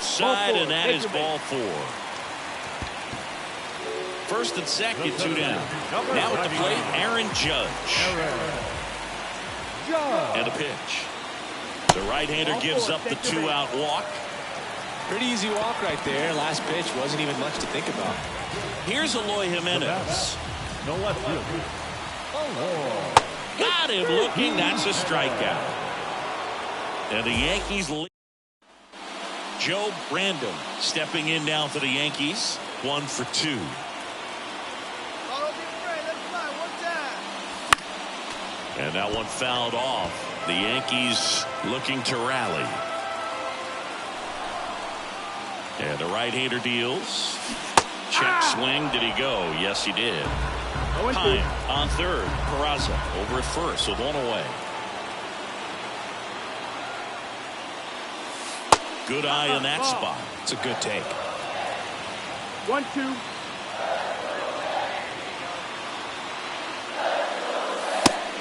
outside, and that is ball 4. First and second, 2 down. Now at the plate, Aaron Judge. And a pitch. The right-hander gives up the 2-out walk. Pretty easy walk right there. Last pitch wasn't even much to think about. Here's Eloy Jimenez. No left field. Got him looking. That's a strikeout. And the Yankees lead. Joe Brandon stepping in now for the Yankees. 1 for 2. And that one fouled off. The Yankees looking to rally. And the right-hander deals. Check swing. Did he go? Yes, he did. Pine on third. Peraza over at first, so 1 away. Good eye in that spot. It's a good take. 1-2.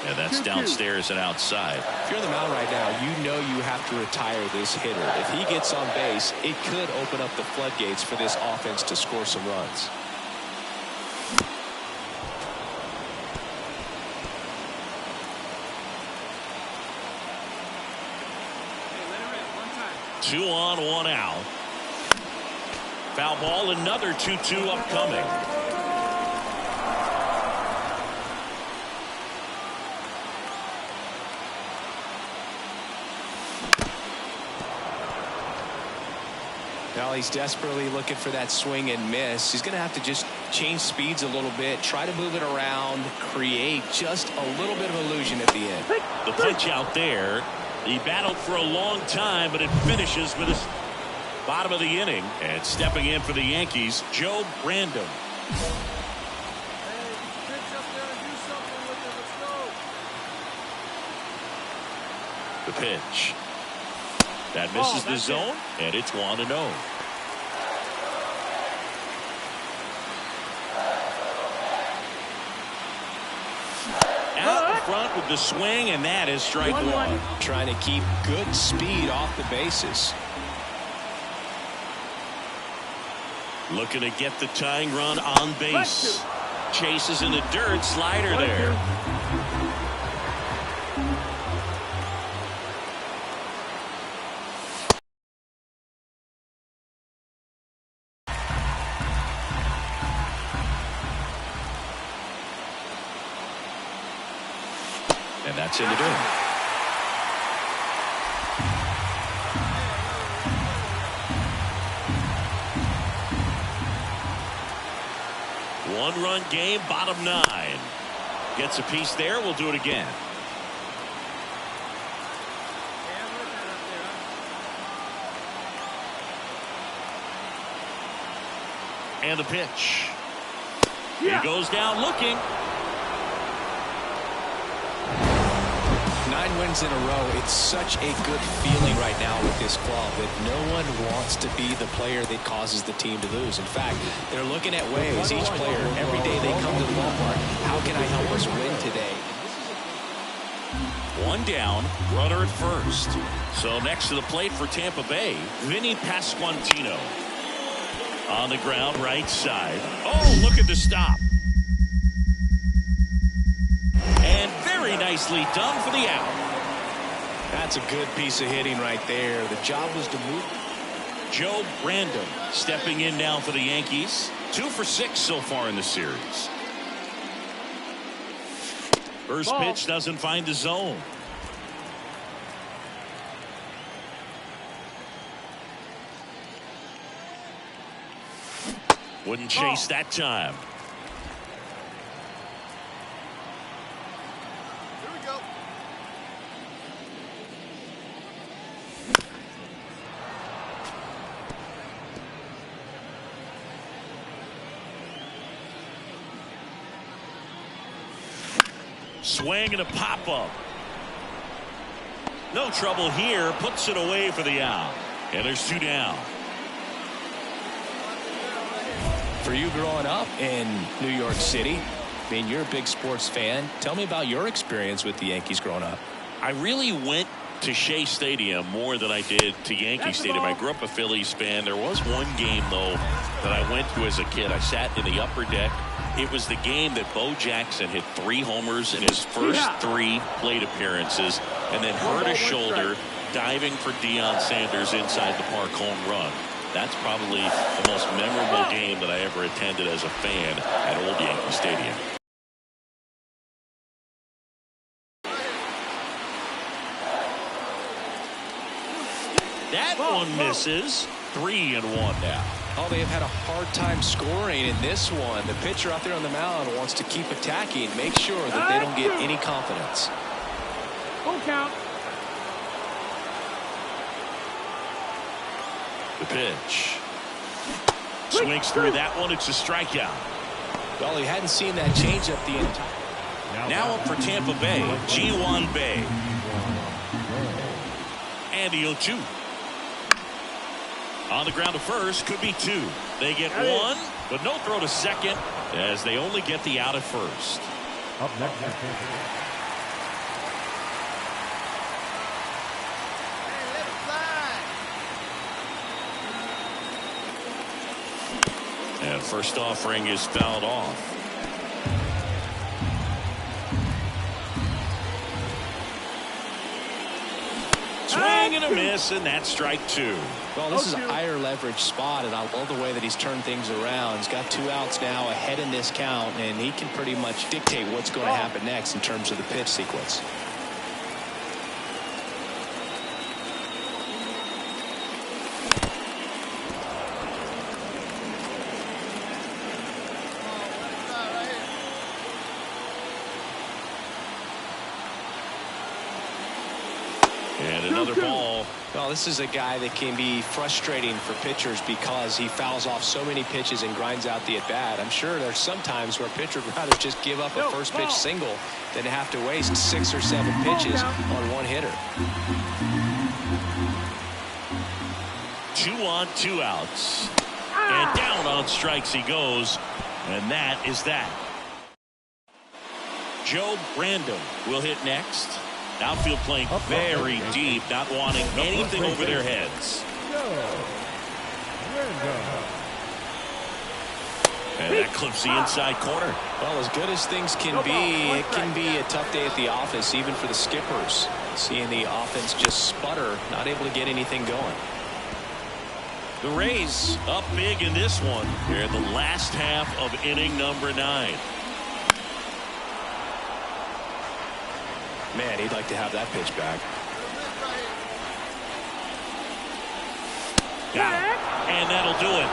And that's downstairs and outside. If you're on the mound right now, you know you have to retire this hitter. If he gets on base, it could open up the floodgates for this offense to score some runs. Two on, 1 out. Foul ball, another 2-2 upcoming. Now he's desperately looking for that swing and miss. He's going to have to just change speeds a little bit, try to move it around, create just a little bit of illusion at the end. The punch out there. He battled for a long time, but it finishes with his bottom of the inning. And stepping in for the Yankees, Joe Brandon. The pitch. That misses the zone, and it's 1-0. Out in front with the swing, and that is strike 1. Trying to keep good speed off the bases. Looking to get the tying run on base. Chases in the dirt, slider there. And that's in the dirt. One-run game, bottom 9. Gets a piece there. We'll do it again. And the pitch. He goes down looking. 9 wins in a row. It's such a good feeling right now with this club that no one wants to be the player that causes the team to lose. In fact, they're looking at ways, each player, every day they come to the ballpark, how can I help us win today? 1 down, runner at first. So next to the plate for Tampa Bay, Vinny Pasquantino. On the ground, right side. Oh, look at the stop. And very nicely done for the out. That's a good piece of hitting right there. The job was to move. Joe Brandon stepping in now for the Yankees. 2 for 6 so far in the series. First pitch doesn't find the zone. Wouldn't chase that time. Swing and a pop-up. No trouble here. Puts it away for the out. And there's 2 down. For you growing up in New York City, I mean, you're a big sports fan. Tell me about your experience with the Yankees growing up. I really went to Shea Stadium more than I did to Yankee Stadium. I grew up a Phillies fan. There was one game, though, that I went to as a kid. I sat in the upper deck. It was the game that Bo Jackson hit 3 homers in his first 3 plate appearances and then hurt his shoulder diving for Deion Sanders inside the park home run. That's probably the most memorable game that I ever attended as a fan at Old Yankee Stadium. That one misses. 3-1 now. Oh, they have had a hard time scoring in this one. The pitcher out there on the mound wants to keep attacking, make sure that they don't get any confidence. Full count. The pitch. Swings through that one. It's a strikeout. Well, he hadn't seen that changeup the entire. Now up for Tampa Bay, Ji-Hwan Bae. And the 0-2. On the ground to first, could be 2. They get 1, but no throw to second as they only get the out at first. Up next. And first offering is fouled off. Swing and a miss, and that's strike 2. Well, this is a higher leverage spot, and I love the way that he's turned things around. He's got 2 outs now ahead in this count, and he can pretty much dictate what's going to happen next in terms of the pitch sequence. And another ball. Well, this is a guy that can be frustrating for pitchers because he fouls off so many pitches and grinds out the at-bat. I'm sure there's some times where a pitcher would rather just give up a first pitch single than have to waste 6 or 7 pitches on one hitter. 2 on, 2 outs. And down on strikes he goes. And that is that. Joe Brandon will hit next. Outfield playing very deep, not wanting anything over their heads. And that clips the inside corner. Well, as good as things can be, it can be a tough day at the office, even for the skippers. Seeing the offense just sputter, not able to get anything going. The Rays up big in this one. They're in the last half of inning number 9. Man, he'd like to have that pitch back. And that'll do it.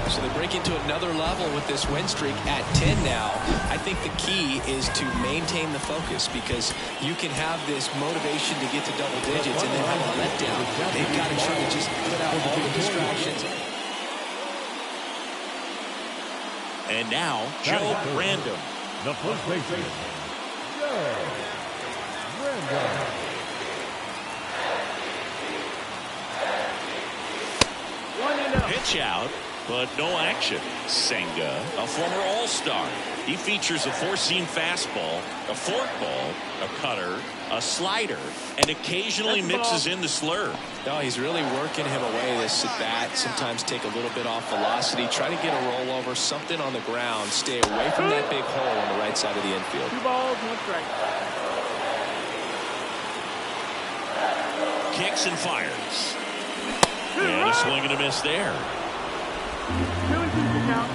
So they break into another level with this win streak at 10 now. I think the key is to maintain the focus because you can have this motivation to get to double digits and then have a letdown. They've got to try to just put out all the distractions. And now, Joe Brandon. The first baseman. Pitch out, but no action. Senga, a former All-Star. He features a 4-seam fastball, a forkball, a cutter, a slider, and occasionally mixes in the slurve. No, he's really working him away this at bat. Sometimes take a little bit off velocity, try to get a rollover, something on the ground, stay away from that big hole on the right side of the infield. 2 balls, 1 strike. Kicks and fires. And a swing and a miss there. 2-2 count.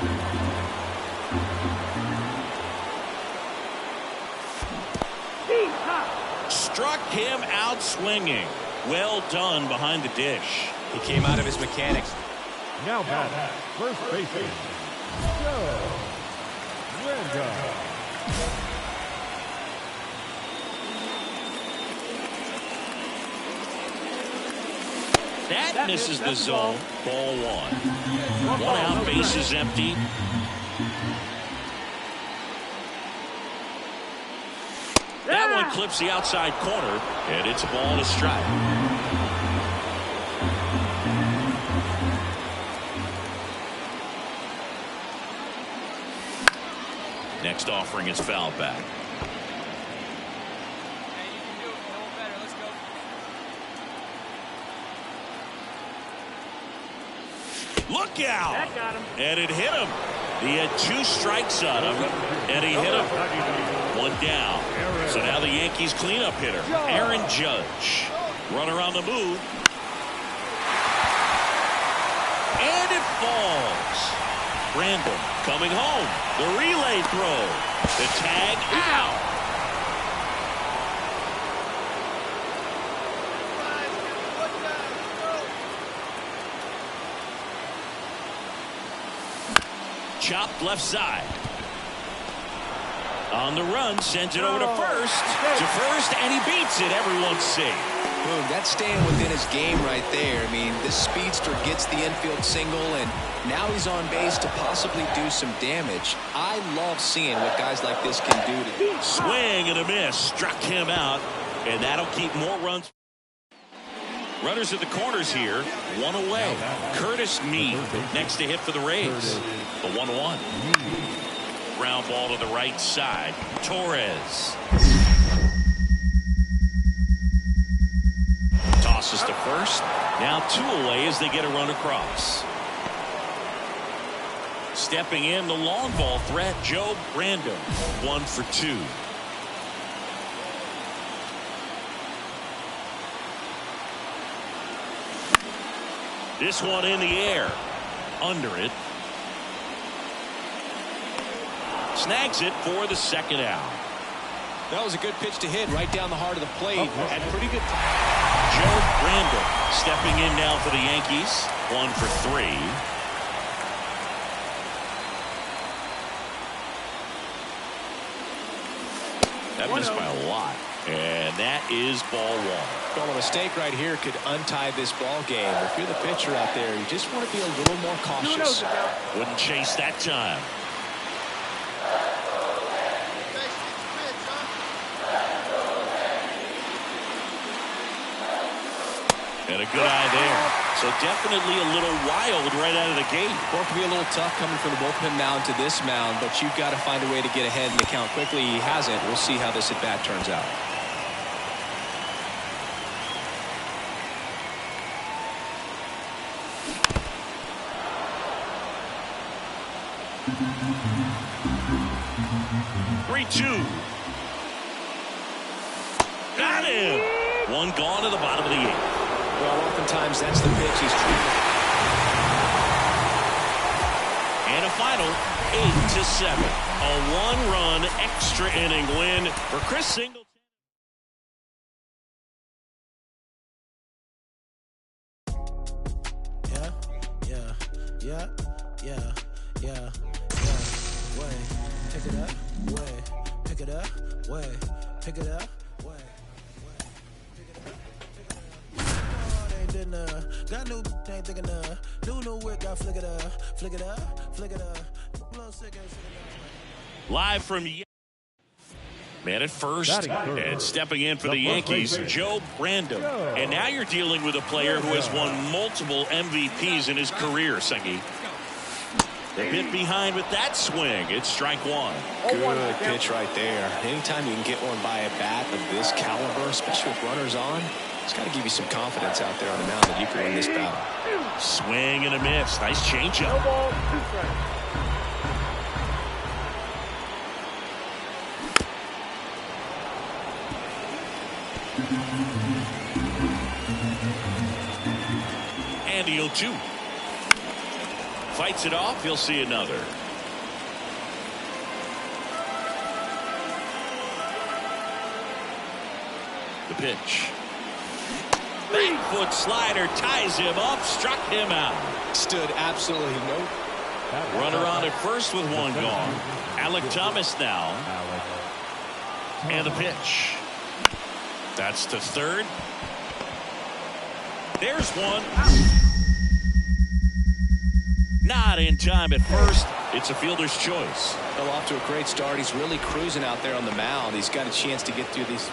Struck him out swinging. Well done behind the dish. He came out of his mechanics. Now batter, first baseman, Joe Brandon. That misses the zone. Ball 1. 1 out, bases empty. That one clips the outside corner, and it's a ball and a strike. Next offering is fouled back. Look out. That got him. And it hit him. He had 2 strikes on him, and he hit him. 1 down. So now the Yankees cleanup hitter, Aaron Judge. Runner on the move. And it falls. Random coming home. The relay throw. The tag out. Chopped left side. On the run, sends it over to first. And he beats it. Everyone's safe. Boom, that's staying within his game right there. I mean, this speedster gets the infield single, and now he's on base to possibly do some damage. I love seeing what guys like this can do to you. Swing and a miss. Struck him out, and that'll keep more runs. Runners at the corners here. 1 away. Curtis Mead next to hit for the Rays. The 1-1. Ground ball to the right side. Torres. Tosses to first. Now 2 away as they get a run across. Stepping in, the long ball threat, Joe Random. 1 for 2. This one in the air. Under it. Snags it for the 2nd out. That was a good pitch to hit right down the heart of the plate. Had pretty good. Joe Randall stepping in now for the Yankees. 1 for 3. That missed by a lot. And that is ball 1. Well, a mistake right here could untie this ball game. If you're the pitcher out there, you just want to be a little more cautious. Wouldn't chase that time. And a good eye there. So definitely a little wild right out of the gate. Well, it can be a little tough coming from the bullpen mound to this mound, but you've got to find a way to get ahead in the count quickly. He hasn't. We'll see how this at-bat turns out. Got him. 1 gone to the bottom of the 8th. Well, oftentimes that's the pitch he's trying. And a final 8-7. A 1-run extra inning win for Chris Singleton. Yeah. Way, pick it up. Way, pick it up. Way, pick it up. Way, pick it up. Oh, they ain't did none. Got new, ain't thinking none. New whip, got flick it up. Flick it up. Flick it up. Little sick, ain't sick enough. Live from man at first and stepping in for the Yankees, Joe Brandon. And now you're dealing with a player who has won multiple MVPs in his career, Sengi. A bit behind with that swing. It's strike 1. Good pitch right there. Anytime you can get one by a bat of this caliber, especially with runners on, it's got to give you some confidence out there on the mound that you can win this battle. Swing and a miss. Nice changeup. And the 0-2. Fights it off. He'll see another. The pitch. Back foot slider ties him up. Struck him out. Stood absolutely no. Runner on at first with 1 gone. Alec Thomas now. And the pitch. That's to third. There's one. Not in time at first. It's a fielder's choice. Well, off to a great start. He's really cruising out there on the mound. He's got a chance to get through these.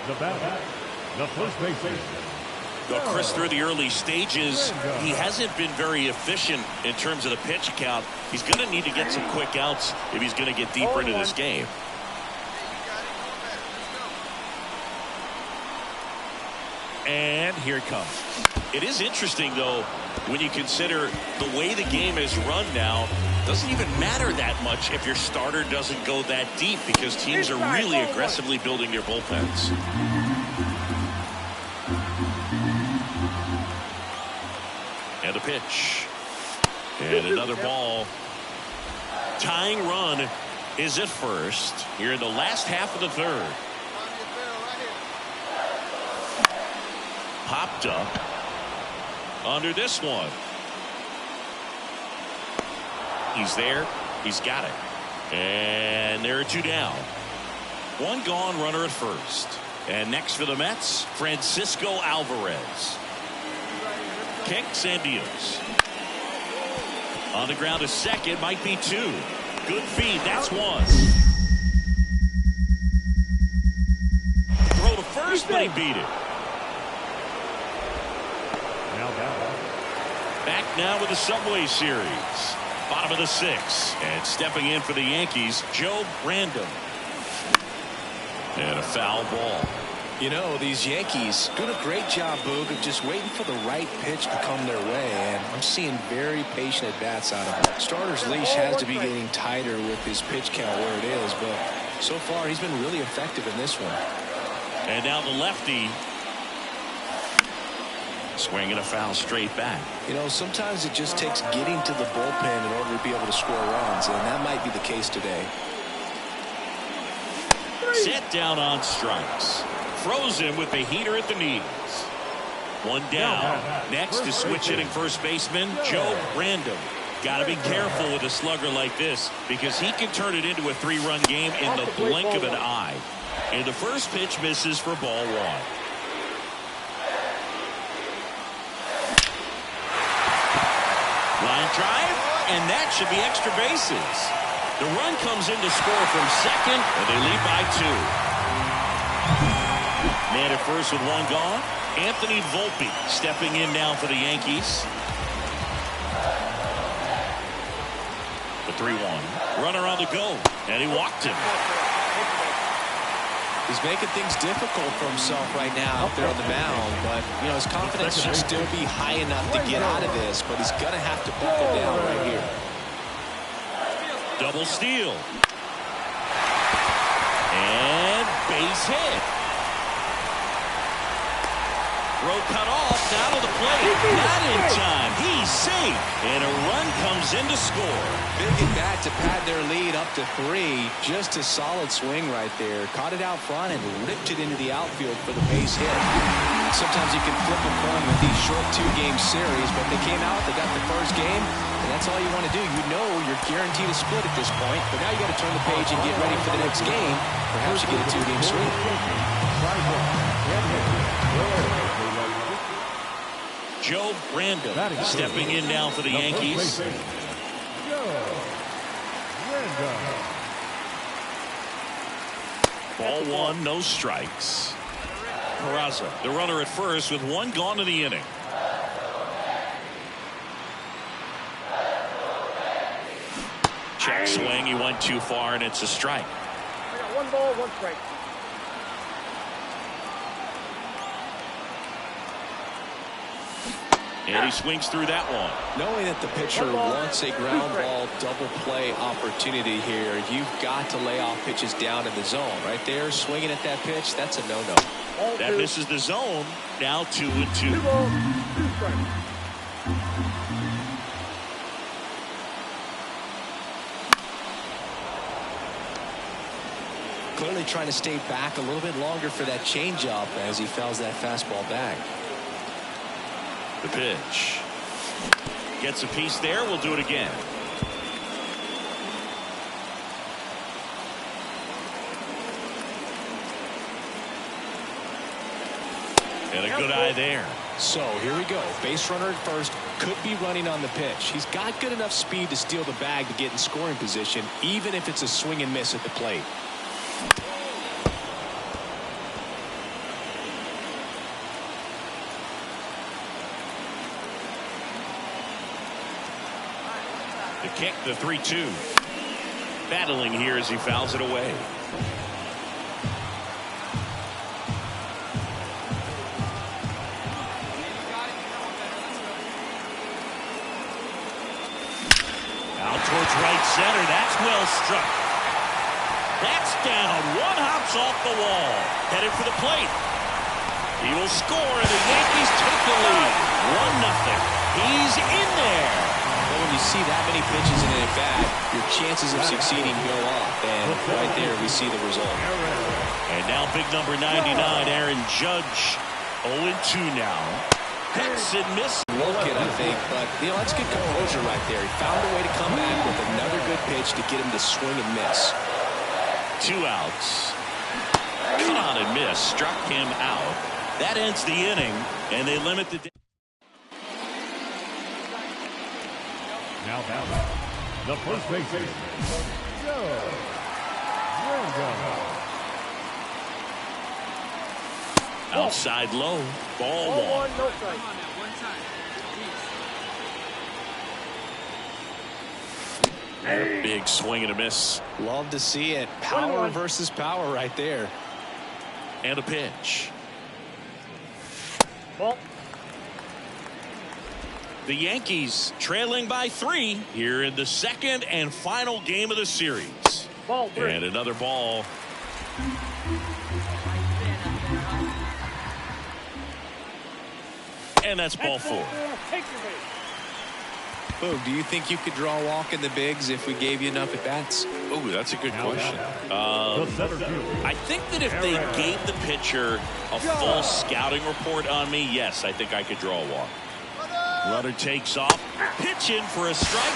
The bat, the first baseman. Well, Chris, through the early stages, he hasn't been very efficient in terms of the pitch count. He's going to need to get some quick outs if he's going to get deeper into this game. And here it comes. It is interesting, though, when you consider the way the game is run now. Doesn't even matter that much if your starter doesn't go that deep, because teams are really aggressively building their bullpens. And a pitch. And another ball. Tying run is at first here in the last half of the third. Popped up under this one. He's there. He's got it. And there are two down. One gone, runner at first. And next for the Mets, Francisco Alvarez. Kicks and deals. On the ground, a second, might be two. Good feed, that's one. Throw to first, but he beat it. Back now with the Subway Series. Bottom of the sixth. And stepping in for the Yankees, Joe Random. And a foul ball. You know, these Yankees doing a great job, Boog, of just waiting for the right pitch to come their way, and I'm seeing very patient at-bats out of him. Starter's leash has to be getting tighter with his pitch count where it is, but so far he's been really effective in this one. And now the lefty. Swinging a foul straight back. You know, sometimes it just takes getting to the bullpen in order to be able to score runs, and that might be the case today. Set down on strikes. Froze him with the heater at the knees. One down. Next is switch hitting first baseman Joe Random. Got to be careful with a slugger like this, because he can turn it into a three-run game in the blink of an eye. And the first pitch misses for ball one. Line drive, and that should be extra bases. The run comes in to score from second, and they lead by two. Man at first with one gone. Anthony Volpe stepping in now for the Yankees. The 3-1. Runner on the go, and he walked him. He's making things difficult for himself right now out there on the mound, but you know, his confidence should still be high enough to get out of this, but he's going to have to buckle down right here. Double steal. And base hit. Throw cut off, down to the plate. Not in time. He's safe. And a run comes in to score. Big at bat to pad their lead up to 3. Just a solid swing right there. Caught it out front and ripped it into the outfield for the base hit. Sometimes you can flip a coin with these short 2-game series, but they came out, they got the first game, and that's all you want to do. You know you're guaranteed a split at this point, but now you got to turn the page and get ready for the next game. Perhaps you get a 2-game sweep. Joe Random stepping in now for the Yankees. Ball one, no strikes. Peraza, the runner at first with one gone in the inning. Check swing, he went too far, and it's a strike. I got 1 ball, 1 strike. And he swings through that one. Knowing that the pitcher wants a ground ball double play opportunity here, you've got to lay off pitches down in the zone. Right there, swinging at that pitch, that's a no-no. That misses the zone. Now 2-2. 2 balls, 2 strikes. Clearly trying to stay back a little bit longer for that changeup as he fouls that fastball back. The pitch. Gets a piece there. We'll do it again. And a good eye there. So here we go. Base runner at first. Could be running on the pitch. He's got good enough speed to steal the bag to get in scoring position, even if it's a swing and miss at the plate. The kick, the 3-2. Battling here as he fouls it away. towards right center. That's well struck. That's down. One hops off the wall. Headed for the plate. He will score, and the Yankees take the lead. 1-0. He's in there. Well, when you see that many pitches in an at-bat, your chances of succeeding go up. And right there, we see the result. And now big number 99, Aaron Judge. 0-2 now. Hits and misses. Look it, I think, but that's good composure right there. He found a way to come back with another good pitch to get him to swing and miss. 2 outs. Come on and miss. Struck him out. That ends the inning, and they limit the. Now batting, the first baseman, Joe Randall. Outside low. Ball one. No strike. And a big swing and a miss. Love to see it. Power versus power right there. And a pitch. Ball. The Yankees trailing by 3 here in the second and final game of the series. Ball 3. And another ball. And that's ball 4. Take your base. Boog, do you think you could draw a walk in the bigs if we gave you enough at-bats? Oh, that's a good question. The center field. I think that if they gave the pitcher a full scouting report on me, yes, I think I could draw a walk. Runner takes off. Pitch in for a strike.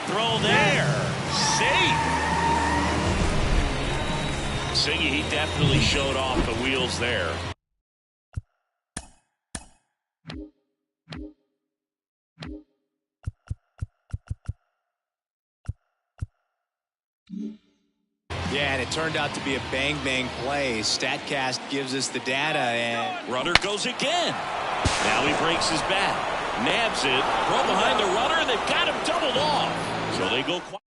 Throw there. Safe. Singy, he definitely showed off the wheels there. Yeah, and it turned out to be a bang-bang play. StatCast gives us the data, and Runner goes again. Now he breaks his bat. Nabs it. Throw behind the runner, and they've got him doubled off. So they go quiet.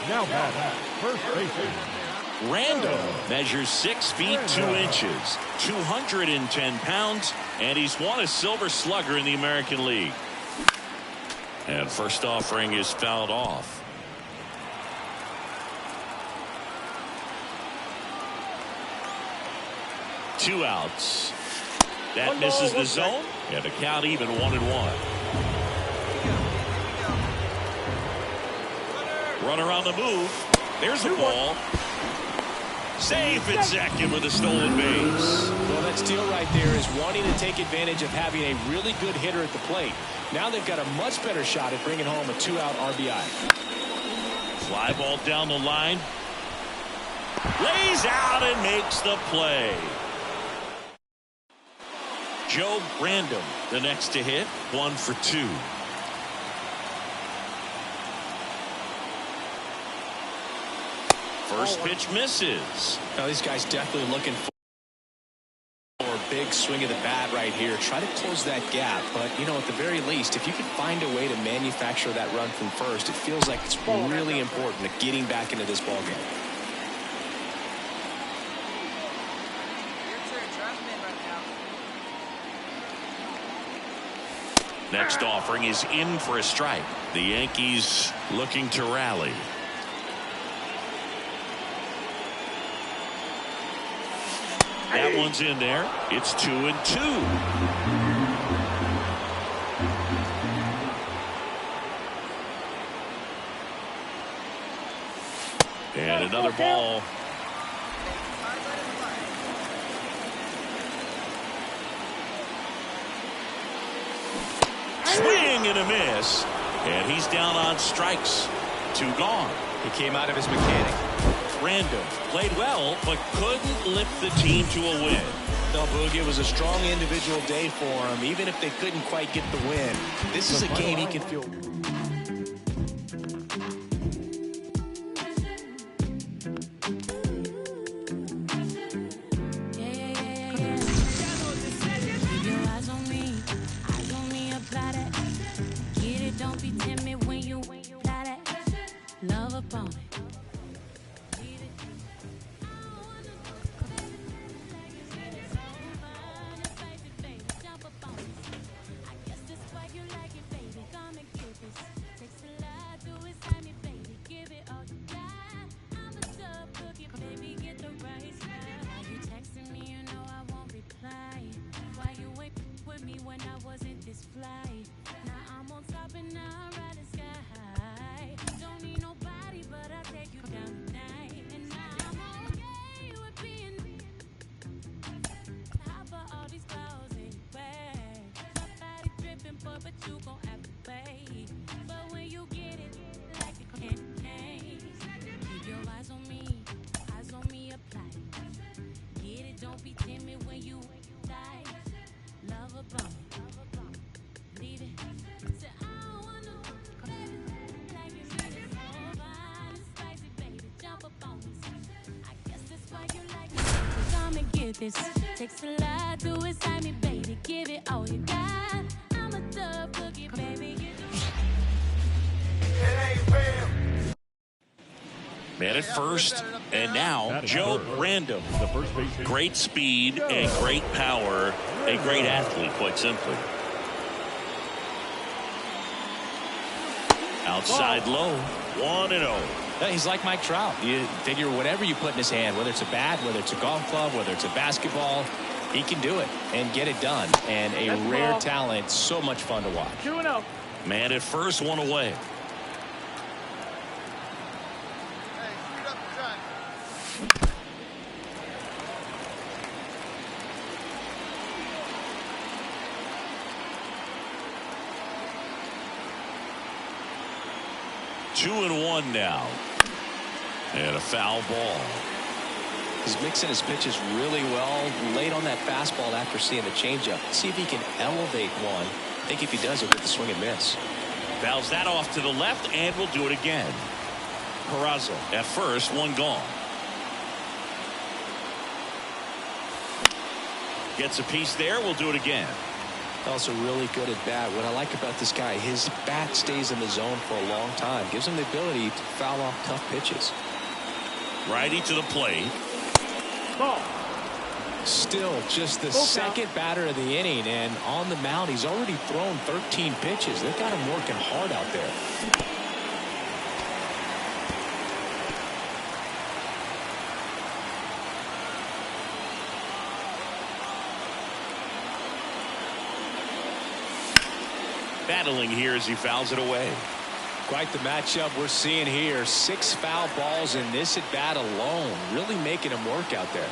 Now batting, first baseman, Randall measures 6 feet 2 inches, 210 pounds, and he's won a Silver Slugger in the American League. And first offering is fouled off. Two outs. That misses the zone, and the count even 1-1. Runner on the move. There's a ball. Safe at second with a stolen base. well, that steal right there is wanting to take advantage of having a really good hitter at the plate. Now they've got a much better shot at bringing home a 2-out RBI. Fly ball down the line. Lays out and makes the play. Joe Random, the next to hit, 1 for 2. First pitch misses. Now these guys definitely looking for a big swing of the bat right here. Try to close that gap, but at the very least, if you could find a way to manufacture that run from first, it feels like it's really important to getting back into this ball game. Next offering is in for a strike. The Yankees looking to rally. That one's in there. It's 2-2. And another ball. Swing and a miss. And he's down on strikes. 2 gone. He came out of his mechanic. Random played well, but couldn't lift the team to a win. No, Boog, it was a strong individual day for him, even if they couldn't quite get the win. This is a game he can feel. Love upon it. I guess that's why you like it, baby. Come and give this. but you gon' have to pay. But when you get it, like a candy cane, keep your eyes on me apply. Get it, don't be timid when you die. Love a bum, leave it. Say, I don't want no baby, like you really so fine, spicy, baby, jump up on me. I guess that's why you like me. Come and get this. Takes a lot to excite me, baby. Give it all you got. I'm a tough cookie, baby. Man at first, and now Joe Random. The first baseman. Great speed and great power. A great athlete, quite simply. Outside low, 1-0. He's like Mike Trout. You figure whatever you put in his hand, whether it's a bat, whether it's a golf club, whether it's a basketball, he can do it and get it done. And a rare talent, so much fun to watch. 2-0. Man at first, one away. Two and one now. And a foul ball. He's mixing his pitches really well. Late on that fastball after seeing the changeup. See if he can elevate one. I think if he does, he'll get the swing and miss. Fouls that off to the left, and we'll do it again. Peraza at first, one gone. Gets a piece there. We'll do it again. Also really good at bat. What I like about this guy, his bat stays in the zone for a long time. Gives him the ability to foul off tough pitches. Righty to the plate. Ball. Still just the second batter of the inning, and on the mound he's already thrown 13 pitches. They've got him working hard out there. Battling here as he fouls it away. Quite the matchup we're seeing here. 6 foul balls in this at bat alone. Really making him work out there.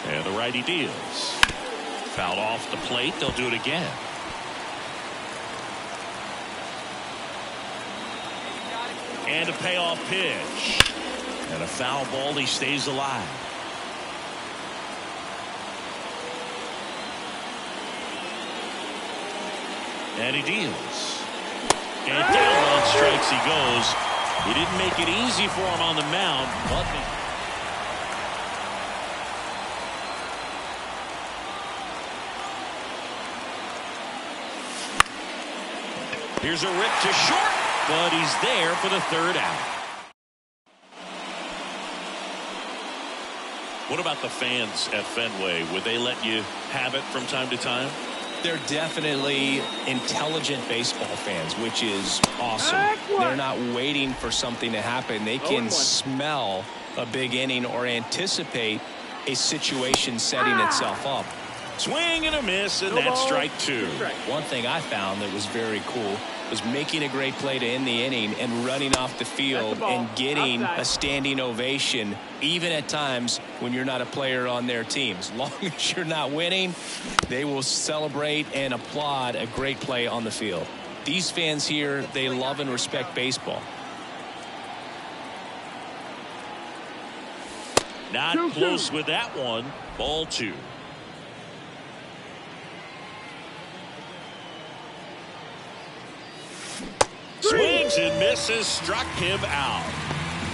And the righty deals. Fouled off the plate. They'll do it again. And a payoff pitch. And a foul ball. He stays alive. And he deals. And down on strikes he goes. He didn't make it easy for him on the mound, but here's a rip to short, but he's there for the third out. What about the fans at Fenway? Would they let you have it from time to time? They're definitely intelligent baseball fans, which is awesome. They're not waiting for something to happen. They can smell a big inning or anticipate a situation setting itself up. Swing and a miss, and that's strike two. One thing I found that was very cool was making a great play to end the inning and running off the field and getting a standing ovation, even at times when you're not a player on their team. As long as you're not winning, they will celebrate and applaud a great play on the field. These fans here, they love and respect baseball. Not close with that one. Ball two. Swings and misses, struck him out.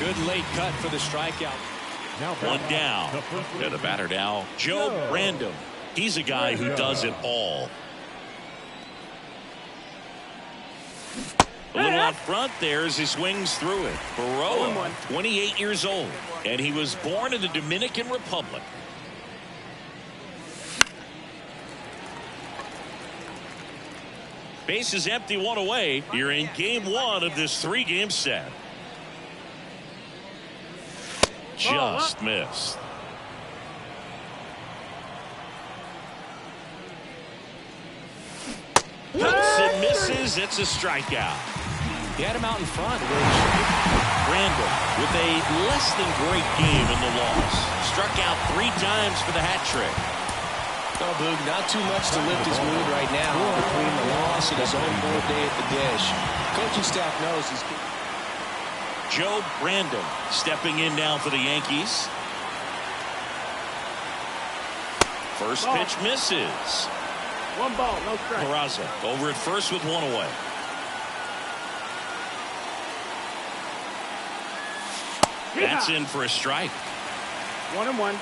Good late cut for the strikeout. One down. And the batter now, Joe Random. He's a guy who does it all. A little out front there as he swings through it. Baroa, 28 years old, and he was born in the Dominican Republic. Base is empty, one away. You're in game one of this 3-game set. Just missed. Hits and misses. It's a strikeout. He had him out in front. Randall with a less than great game in the loss. Struck out 3 times for the hat trick. Oh, Boog, not too much to lift his mood right now between the loss and his own birthday at the dish. Coaching staff knows he's... Joe Brandon stepping in now for the Yankees. First pitch misses. One ball, no strike. Peraza over at first with one away. That's in for a strike. 1-1.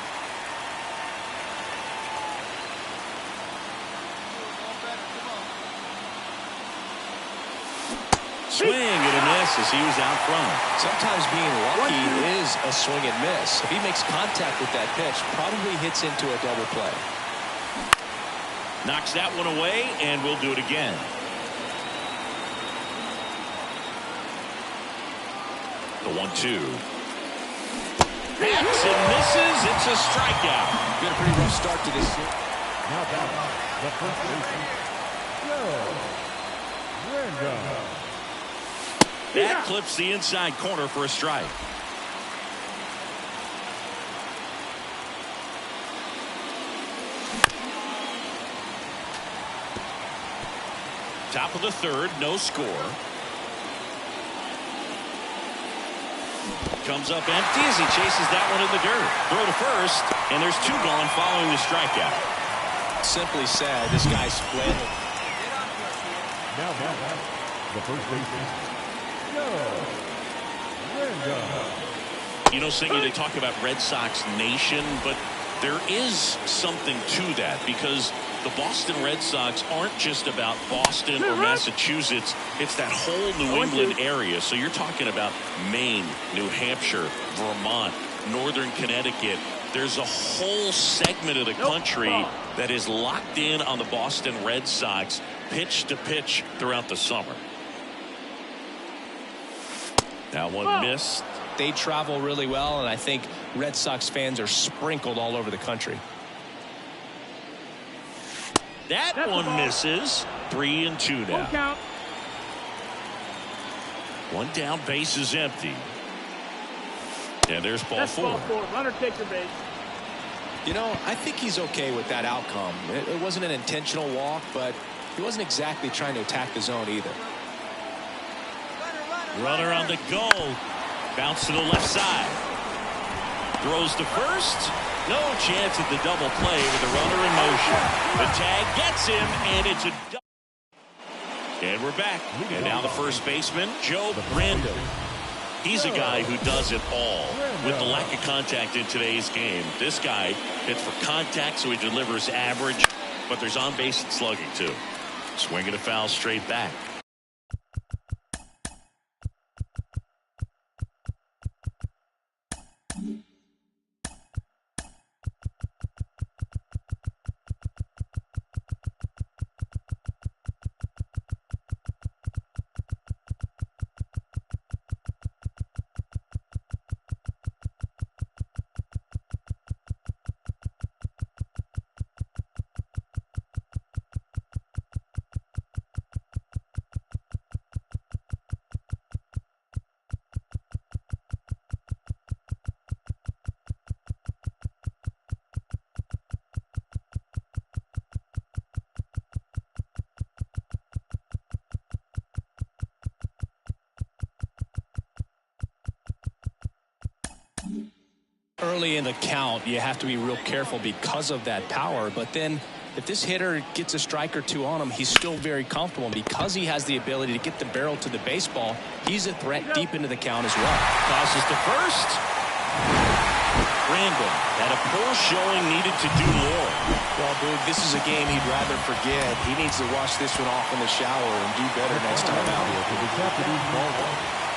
Swing and a miss as he was out front. Sometimes being lucky is a swing and miss. If he makes contact with that pitch, probably hits into a double play. Knocks that one away, and we'll do it again. The 1-2. Hits and misses. It's a strikeout. Been a pretty rough start to this. Now back, the first baseman, Joe Brandon. That clips the inside corner for a strike. Top of the third, no score. Comes up empty as he chases that one in the dirt. Throw to first, and there's two gone following the strikeout. Simply said, this guy's split. Now back, the first baseman, Joe Brandon. You know, Singy, they talk about Red Sox Nation, but there is something to that because the Boston Red Sox aren't just about Boston or Massachusetts. It's that whole New England area. So you're talking about Maine, New Hampshire, Vermont, Northern Connecticut. There's a whole segment of the country that is locked in on the Boston Red Sox pitch to pitch throughout the summer. That one missed. They travel really well, and I think Red Sox fans are sprinkled all over the country. That one misses. 3-2 now. One count. One down, base is empty. And there's ball That's four. ball four. Runner take your base. You know, I think he's okay with that outcome. It wasn't an intentional walk, but he wasn't exactly trying to attack the zone either. Runner on the go. Bounce to the left side. Throws to first. No chance at the double play with the runner in motion. The tag gets him, and it's a double. And we're back. And now the first baseman, Joe Brandon. He's a guy who does it all. With the lack of contact in today's game, this guy hits for contact, so he delivers average, but there's on-base and slugging, too. Swinging a foul straight back. Early in the count, you have to be real careful because of that power. But then if this hitter gets a strike or two on him, he's still very comfortable. Because he has the ability to get the barrel to the baseball, he's a threat deep into the count as well. Tosses to first. Brandon had a poor showing, needed to do more. Well, Boog, this is a game he'd rather forget. He needs to wash this one off in the shower and do better next time out.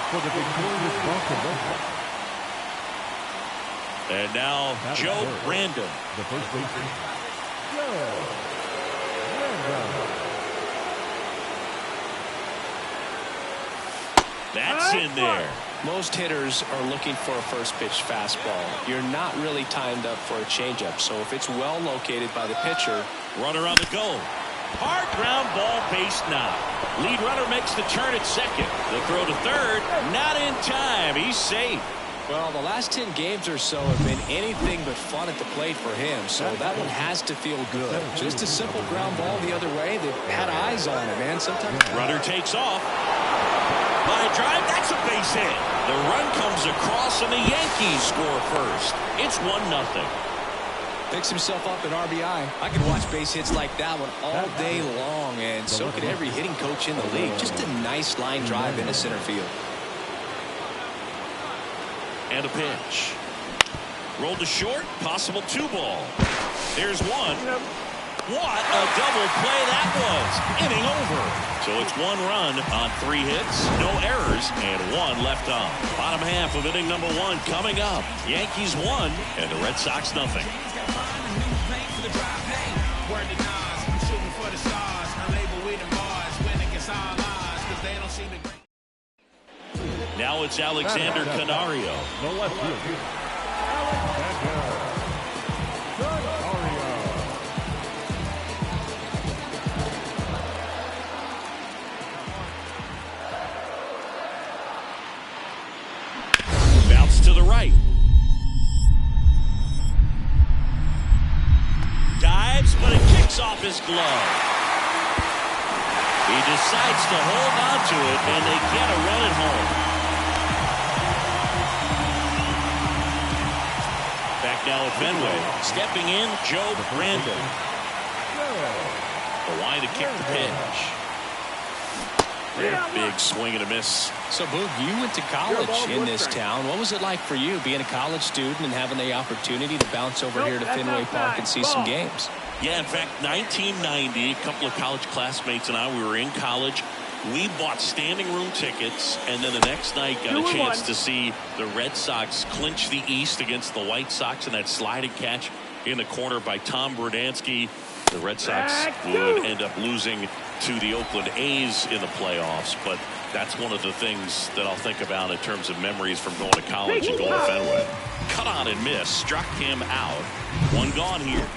For the victorious Boston Red Sox. And now Joe Brandon. The first baseman, Joe Brandon. That's in there. Most hitters are looking for a first pitch fastball. You're not really timed up for a changeup. So if it's well located by the pitcher. Runner on the go. Hard ground ball, base knock. Lead runner makes the turn at second. The throw to third, not in time. He's safe. Well, the last 10 games or so have been anything but fun at the plate for him, so that one has to feel good. Just a simple ground ball the other way. They've had eyes on it, man. Sometimes Runner takes off. Line drive, that's a base hit. The run comes across, and the Yankees score first. It's 1-0. picks himself up an RBI. I could watch base hits like that one all day long, and so could every hitting coach in the league. Just a nice line drive into center field. And a pitch. Rolled to short, possible 2-ball. There's one. What a double play that was. Inning over. So it's 1 run on 3 hits, no errors, and 1 left on. Bottom half of inning number 1 coming up. Yankees 1 and the Red Sox nothing. Now it's Alexander Canario. The left field. Alexander Canario. Bounce to the right. Dives, but it kicks off his glove. He decides to hold on to it, and they get a run at home. Back now at Fenway. Stepping in, Joe Brandon. The line to kick the pitch. Big swing and a miss. So, Boog, you went to college in this town. What was it like for you being a college student and having the opportunity to bounce over here to Fenway Park and see some games? Yeah, in fact, 1990, a couple of college classmates and I, we were in college. We bought standing room tickets, and then the next night got a chance to see the Red Sox clinch the East against the White Sox in that sliding catch in the corner by Tom Brudansky. The Red Sox would end up losing to the Oakland A's in the playoffs, but that's one of the things that I'll think about in terms of memories from going to college and going to Fenway. Cut on and miss, struck him out. 1 gone here.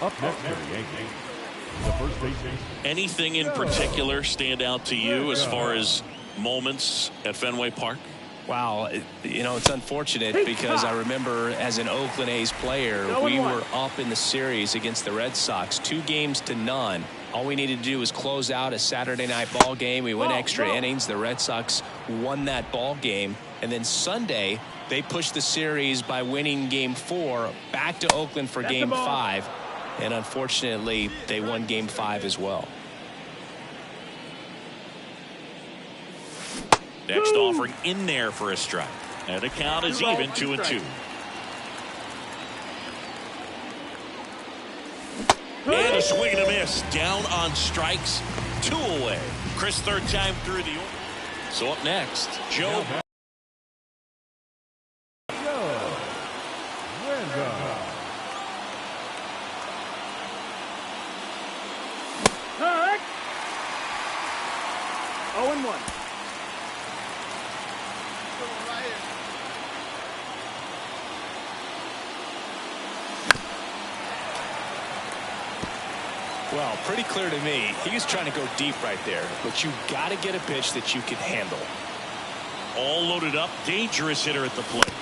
Up next for the Yankees, the first baseman. Anything in particular stand out to you as far as moments at Fenway Park? Wow, you know, it's unfortunate because I remember as an Oakland A's player, we were up in the series against the Red Sox, 2-0. All we needed to do was close out a Saturday night ball game. We went extra innings. The Red Sox won that ball game. And then Sunday, they pushed the series by winning Game 4 back to Oakland for Game 5. And unfortunately, they won Game 5 as well. Next offering in there for a strike. And the count is even 2-2. And a swing and a miss. Down on strikes. 2 away. Chris, third time through the order. So up next, Joe. Hurt. 0-1. Well, pretty clear to me. He was trying to go deep right there, but you got to get a pitch that you can handle. All loaded up. Dangerous hitter at the plate.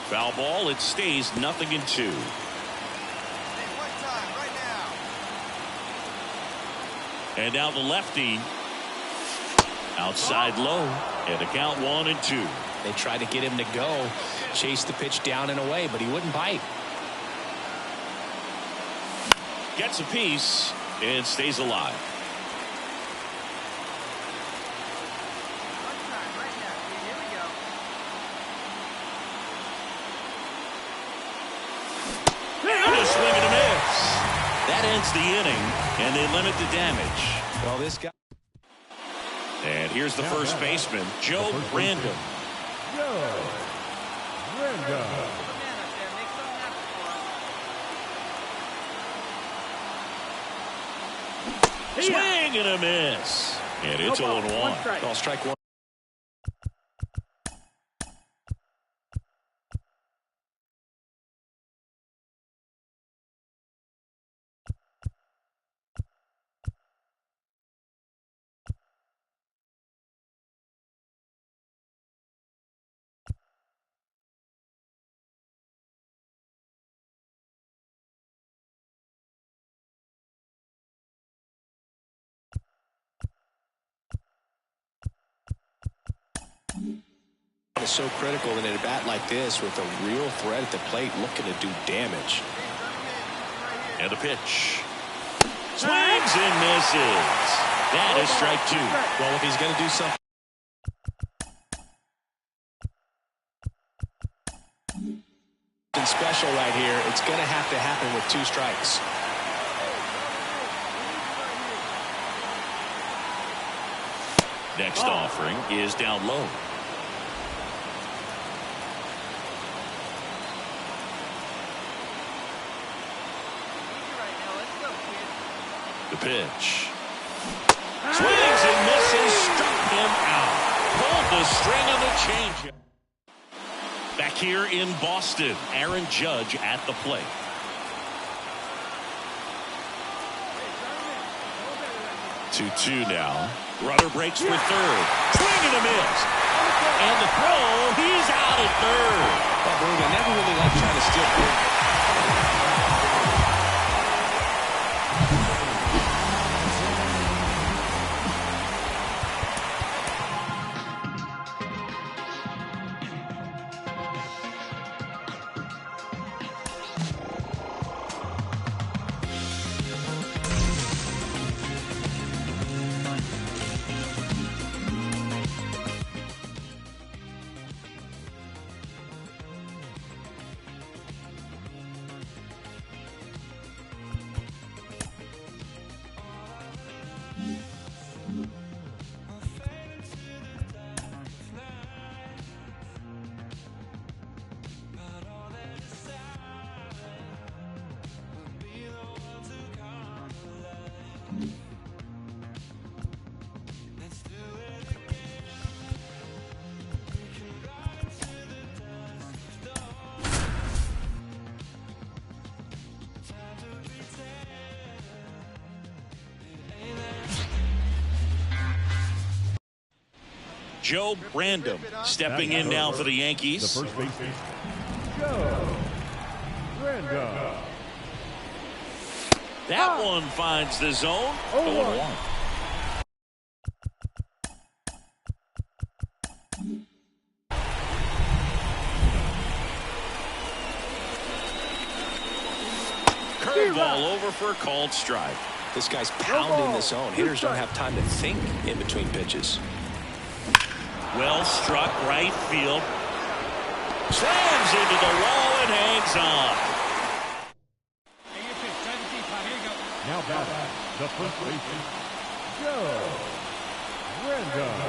Foul ball. It stays 0-2. And now the lefty. Outside low. And the count 1-2. They tried to get him to go, chase the pitch down and away, but he wouldn't bite. Gets a piece and stays alive. And a swing and a miss. That ends the inning, and they limit the damage. Well, this guy. And here's the first baseman, Joe Brandon. Joe Brandon. Swing and a miss. And it's 0-1. Well, strike 1. so critical in a bat like this with a real threat at the plate looking to do damage. And the pitch. Swings and misses. That is strike 2. Well, if he's going to do something special right here, it's going to have to happen with 2 strikes. Next offering is down low. The pitch. Swings and misses. Struck him out. Pulled the string on the changeup. Back here in Boston, Aaron Judge at the plate. Two now. Runner breaks for third. Swing and a miss. And the throw, he's out at third. Well, Berger never really liked trying to steal third. Joe Brandom stepping in now for the Yankees. The first baseman, Joe Brandom. That one finds the zone. 0-1. Curveball over for a called strike. This guy's pounding the zone. Hitters don't have time to think in between pitches. Well struck right field. Slams into the wall and hangs on. Now batting, the first baseman, Joe Brandom.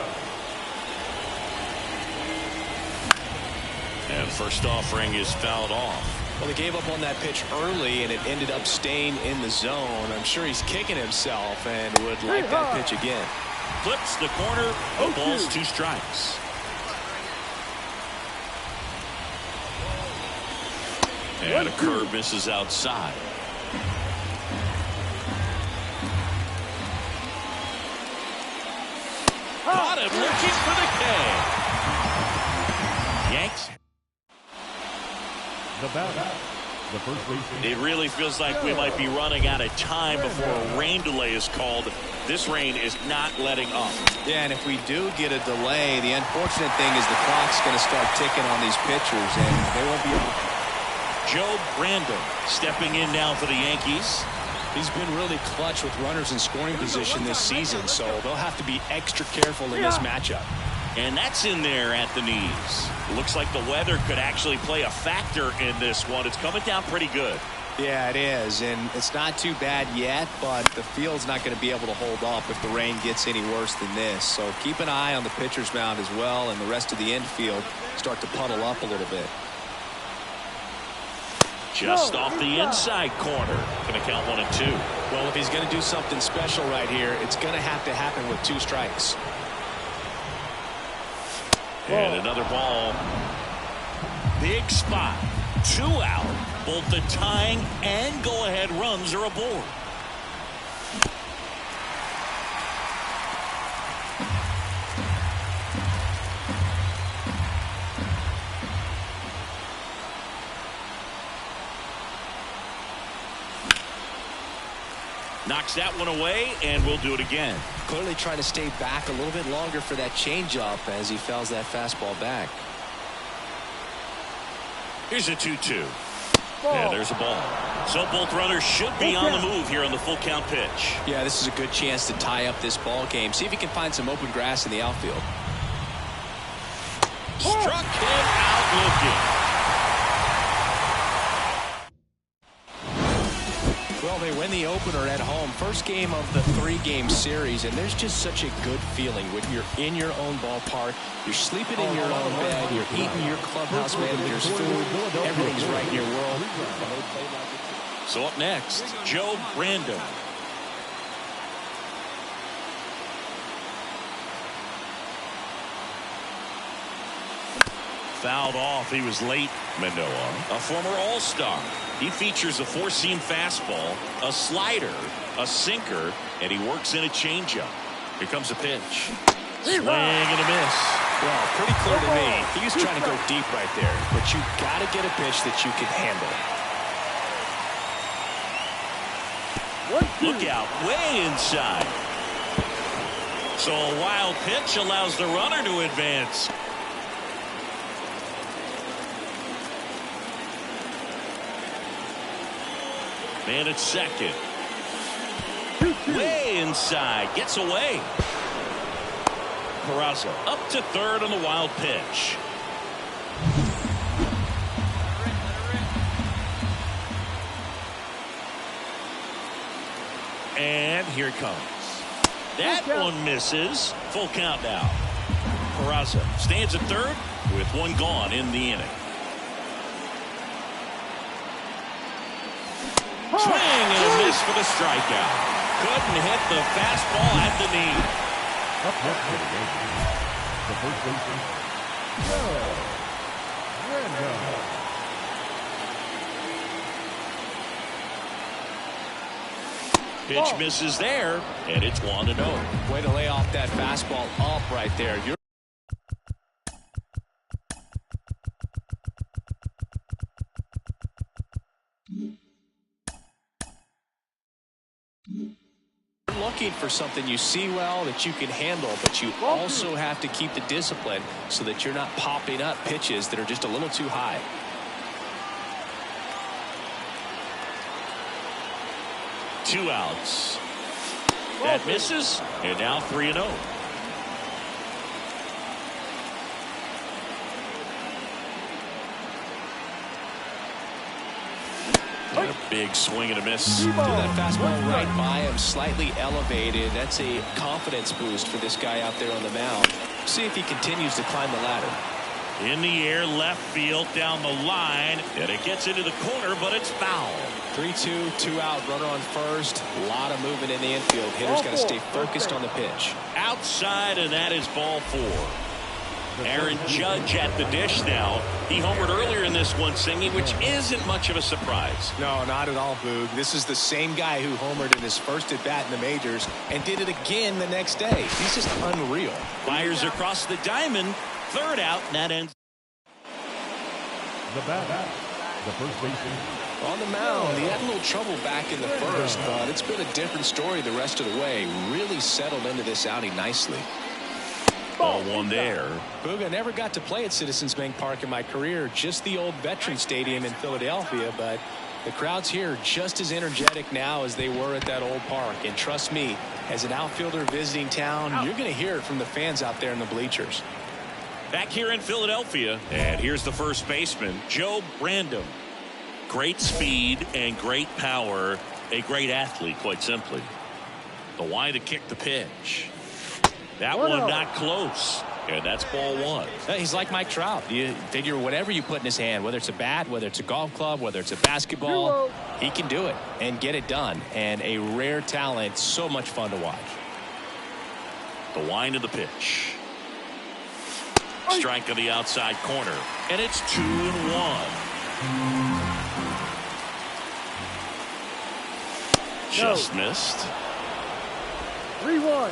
And first offering is fouled off. Well, he gave up on that pitch early, and it ended up staying in the zone. I'm sure he's kicking himself and would like that pitch again. Flips the corner. No balls, 2 strikes. And a curve misses outside. Got him looking for the K. Yanks. The batter, the first baseman. It really feels like we might be running out of time before a rain delay is called. This rain is not letting up. Yeah, and if we do get a delay, the unfortunate thing is the clock's going to start ticking on these pitchers, and they won't be able to. Joe Brandom stepping in now for the Yankees. He's been really clutch with runners in scoring position this season, so they'll have to be extra careful in this matchup. And that's in there at the knees. Looks like the weather could actually play a factor in this one. It's coming down pretty good. Yeah, it is, and it's not too bad yet, but the field's not going to be able to hold up if the rain gets any worse than this. So keep an eye on the pitcher's mound as well, and the rest of the infield start to puddle up a little bit. Just off the inside corner. Going to count 1 and 2. Well, if he's going to do something special right here, it's going to have to happen with 2 strikes. And another ball. Big spot. 2 out. Both the tying and go-ahead runs are aboard. Knocks that one away, and we'll do it again. Clearly trying to stay back a little bit longer for that changeup as he fouls that fastball back. Here's a 2-2. And there's a ball. So both runners should be on the move here on the full count pitch. Yeah, this is a good chance to tie up this ball game. See if he can find some open grass in the outfield. Struck him out looking. Well, they win the opener at home. First game of the 3-game series, and there's just such a good feeling when you're in your own ballpark. You're sleeping in your own bed. You're eating your clubhouse manager's food. Everything's right in your world. So up next, Joe Random. Fouled off. He was late. Manoah, a former All-Star. He features a 4-seam fastball, a slider, a sinker, and he works in a changeup. Here comes a pitch. Swing and a miss. Well, pretty clear to me. He was trying to go deep right there, but you got to get a pitch that you can handle. Look out, way inside. So a wild pitch allows the runner to advance. Man at second. Way inside. Gets away. Peraza up to third on the wild pitch. And here it comes. That one misses. Full count now. Peraza stands at third with one gone in the inning. Swing and a miss for the strikeout. Couldn't hit the fastball at the knee. Up next for the Yankees, the first baseman, Joe Random. Pitch misses there, and it's 1-0. Way to lay off that fastball up right there. You're looking for something you see well that you can handle, but you also have to keep the discipline so that you're not popping up pitches that are just a little too high. Two outs. That misses, and now 3-0. And a big swing and a miss. Threw that fastball right by him, slightly elevated. That's a confidence boost for this guy out there on the mound. See if he continues to climb the ladder. In the air, left field, down the line, and it gets into the corner, but it's foul. 3-2, 2 out, runner on first. A lot of movement in the infield. Hitter's got to stay focused on the pitch. Outside, and that is ball 4. Aaron Judge at the dish now. He homered earlier in this one, singing, which isn't much of a surprise. No, not at all, Boog. This is the same guy who homered in his first at-bat in the majors and did it again the next day. He's just unreal. Fires across the diamond. Third out, and that ends. The bat, the first baseman, On the mound, he had a little trouble back in the first, but it's been a different story the rest of the way. Really settled into this outing nicely. Ball 1 there. Boog, I never got to play at Citizens Bank Park in my career, just the old Veterans Stadium in Philadelphia, but the crowds here are just as energetic now as they were at that old park. And trust me, as an outfielder visiting town, you're going to hear it from the fans out there in the bleachers. Back here in Philadelphia, and here's the first baseman, Joe Random. Great speed and great power. A great athlete, quite simply. The why to kick the pitch. That one not close, and that's ball 1. He's like Mike Trout. You figure whatever you put in his hand, whether it's a bat, whether it's a golf club, whether it's a basketball, he can do it and get it done. And a rare talent, so much fun to watch. The wind of the pitch. Strike on the outside corner, and it's 2-1. Just missed. 3-1.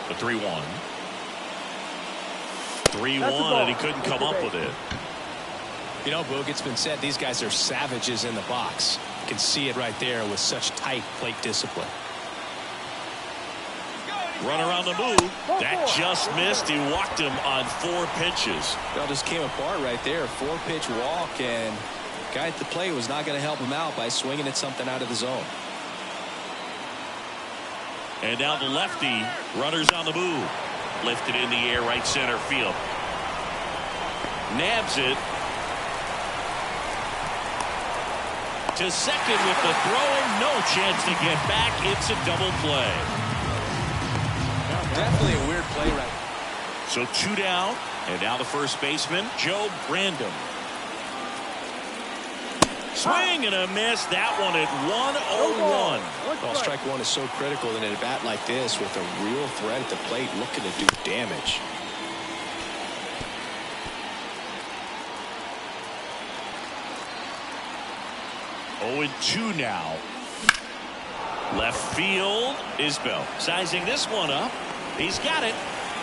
The 3-1. 3-1, and he couldn't come up with it. You know, Boog, it's been said these guys are savages in the box. You can see it right there with such tight plate discipline. Runner on the move. That just missed. He walked him on 4 pitches. It all just came apart right there. 4-pitch walk, and the guy at the plate was not going to help him out by swinging at something out of the zone. And now the lefty. Runners on the move. Lifted in the air, right center field. Nabs it. To second with the throw, and no chance to get back. It's a double play. Definitely a weird play right now. So 2 down, and now the first baseman, Joe Brandon. Swing and a miss. That one at 1-0-1. Well, strike one is so critical in a bat like this with a real threat at the plate looking to do damage. Oh, and 2 now. Left field is Bell. Sizing this one up. He's got it.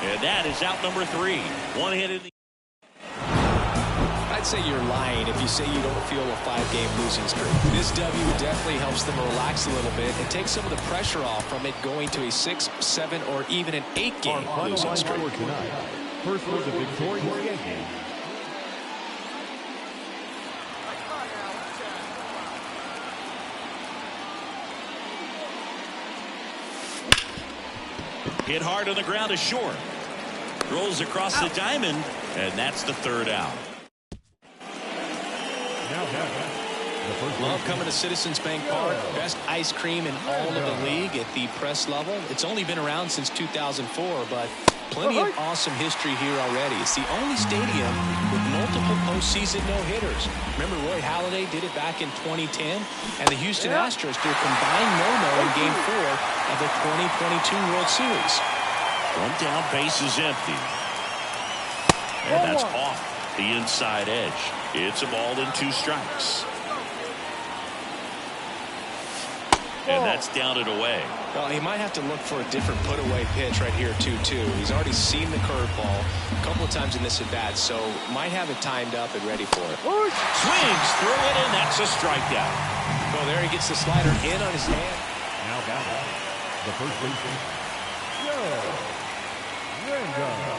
And that is out number 3. 1 hit in the... I'd say you're lying if you say you don't feel a 5-game losing streak. This W definitely helps them relax a little bit and take some of the pressure off from it going to a 6, 7, or even an 8-game losing streak. Tonight. First was the victorious Yankees. Hit hard on the ground is short. Rolls across the diamond, and that's the 3rd out. Love coming to Citizens Bank Park. Best ice cream in all of the league at the press level. It's only been around since 2004, but plenty of awesome history here already. It's the only stadium with multiple postseason no-hitters. Remember Roy Halladay did it back in 2010, and the Houston Astros did a combined no-no in Game 4 of the 2022 World Series. 1 down, base is empty. And that's off the inside edge. It's a ball and 2 strikes. And that's down and away. Well, he might have to look for a different put-away pitch right here, 2-2. He's already seen the curveball a couple of times in this at-bat, so might have it timed up and ready for it. Swings through it, and that's a strikeout. Well, there he gets the slider in on his hand. Now batting, the first baseman, Joe Brandon.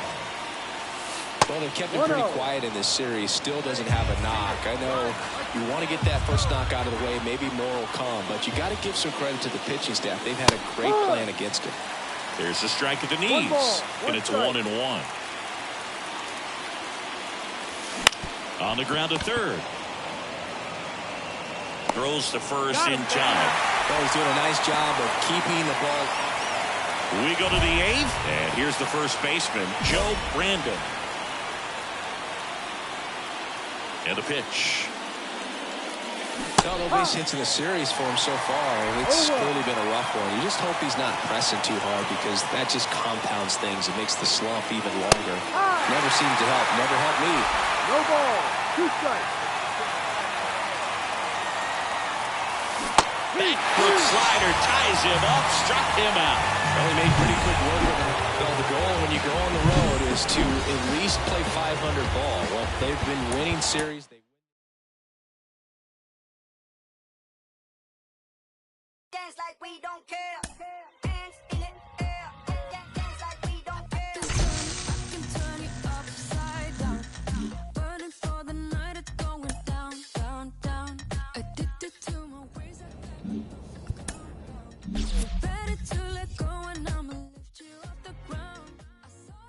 Well, they've kept him pretty quiet in this series. Still doesn't have a knock. I know you want to get that first knock out of the way. Maybe more will come, but you got to give some credit to the pitching staff. They've had a great plan against him. There's a strike at the knees, and it's 1-1. On the ground to third. Throws to first in time. Well, he's doing a nice job of keeping the ball. We go to the 8th, and here's the first baseman, Joe Brandon. And the pitch. No base hits in the series for him so far. It's really been a rough one. You just hope he's not pressing too hard because that just compounds things. It makes the slump even longer. Never seemed to help. Never helped me. No ball. 2 strikes. Backfoot slider ties him up, struck him out. Well, he made pretty quick work of it. Well, the goal when you go on the road is to at least play 500 ball. Well, they've been winning series. Dance like we don't care.